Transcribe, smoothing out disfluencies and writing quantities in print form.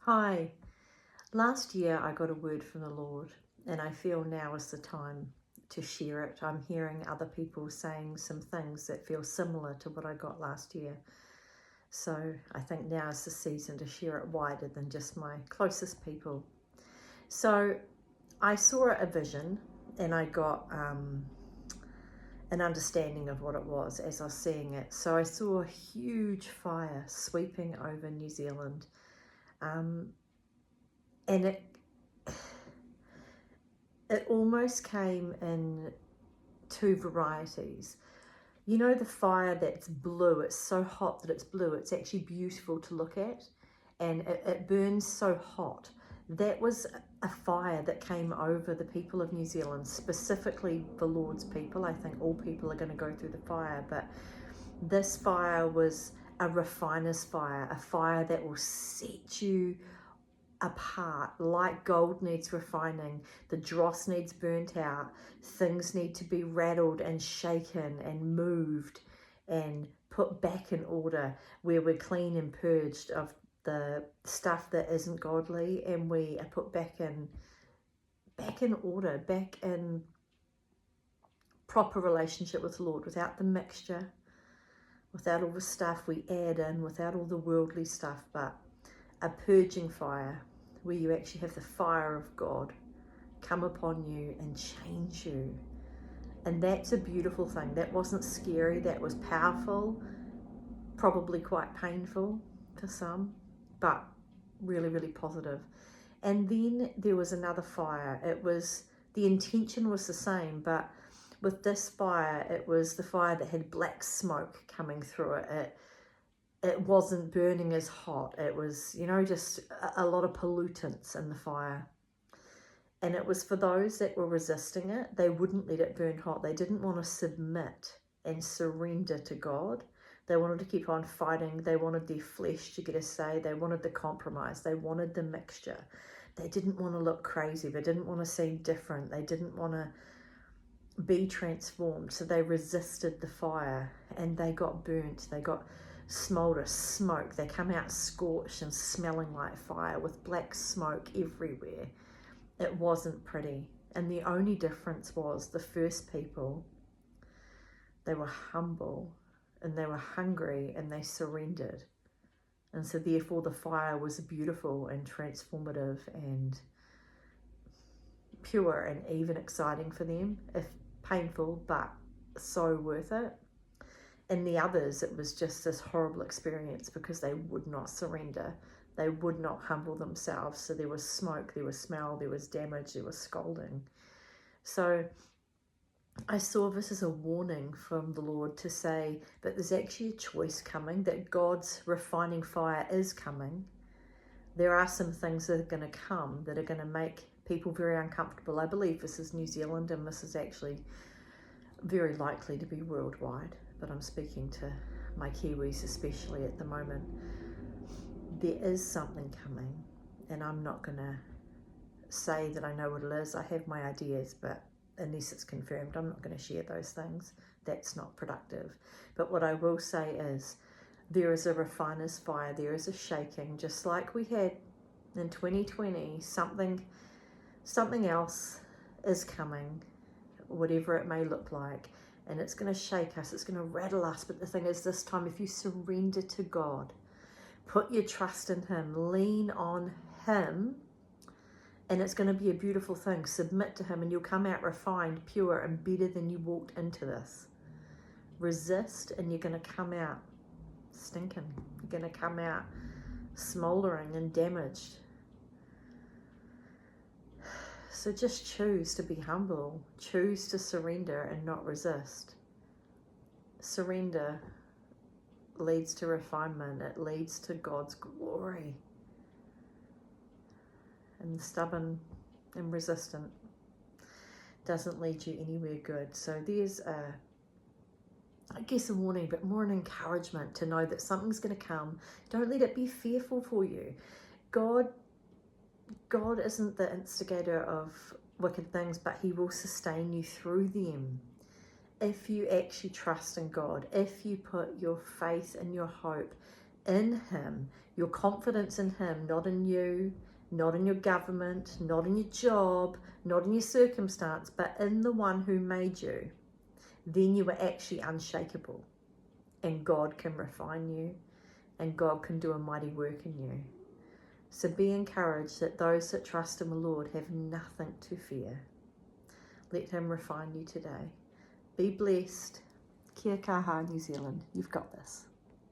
Hi. Last year I got a word from the Lord, and I feel now is the time to share it. I'm hearing other people saying some things that feel similar to what I got last year. So I think now is the season to share it wider than just my closest people. So I saw a vision, and I got an understanding of what it was as I was seeing it. So I saw a huge fire sweeping over New Zealand. And it almost came in two varieties. You know, the fire that's blue, it's so hot that it's blue, it's actually beautiful to look at, and it burns so hot. That was a fire that came over the people of New Zealand, specifically the Lord's people. I think all people are going to go through the fire, but this fire was a refiner's fire, a fire that will set you apart. Like gold needs refining, the dross needs burnt out, things need to be rattled and shaken and moved and put back in order, where we're clean and purged of the stuff that isn't godly, and we are put back in order, back in proper relationship with the Lord, without the mixture, without all the stuff we add in, without all the worldly stuff, but a purging fire where you actually have the fire of God come upon you and change you. And that's a beautiful thing. That wasn't scary, that was powerful, probably quite painful for some, but really, really positive. And then there was another fire. The intention was the same, but with this fire, it was the fire that had black smoke coming through it. It wasn't burning as hot. It was, just a lot of pollutants in the fire. And it was for those that were resisting it. They wouldn't let it burn hot. They didn't want to submit and surrender to God. They wanted to keep on fighting. They wanted their flesh to get a say. They wanted the compromise. They wanted the mixture. They didn't want to look crazy. They didn't want to seem different. They didn't want to be transformed. So they resisted the fire, and they got burnt. They got smolder, smoke. They come out scorched and smelling like fire with black smoke everywhere. It wasn't pretty. And the only difference was the first people, they were humble and they were hungry and they surrendered. And so therefore the fire was beautiful and transformative and pure and even exciting for them, if painful, but so worth it. And the others, it was just this horrible experience because they would not surrender. They would not humble themselves. So there was smoke, there was smell, there was damage, there was scolding. So I saw this as a warning from the Lord to say that there's actually a choice coming, that God's refining fire is coming. There are some things that are going to come that are going to make people very uncomfortable. I believe this is New Zealand, and this is actually very likely to be worldwide, but I'm speaking to my Kiwis especially at the moment. There is something coming, and I'm not going to say that I know what it is. I have my ideas, but unless it's confirmed, I'm not going to share those things. That's not productive. But what I will say is there is a refiner's fire, there is a shaking, just like we had in 2020. Something else is coming, whatever it may look like, and it's going to shake us, it's going to rattle us. But the thing is, this time, if you surrender to God, put your trust in Him, lean on Him, and it's going to be a beautiful thing. Submit to Him, and you'll come out refined, pure, and better than you walked into this. Resist, and you're going to come out stinking. You're going to come out smoldering and damaged. So just choose to be humble. Choose to surrender and not resist. Surrender leads to refinement. It leads to God's glory. And stubborn and resistant doesn't lead you anywhere good. So there's a warning, but more an encouragement to know that something's going to come. Don't let it be fearful for you. God isn't the instigator of wicked things, but He will sustain you through them. If you actually trust in God, if you put your faith and your hope in Him, your confidence in Him, not in you, not in your government, not in your job, not in your circumstance, but in the one who made you, then you are actually unshakable. And God can refine you, and God can do a mighty work in you. So be encouraged that those that trust in the Lord have nothing to fear. Let Him refine you today. Be blessed. Kia kaha, New Zealand. You've got this.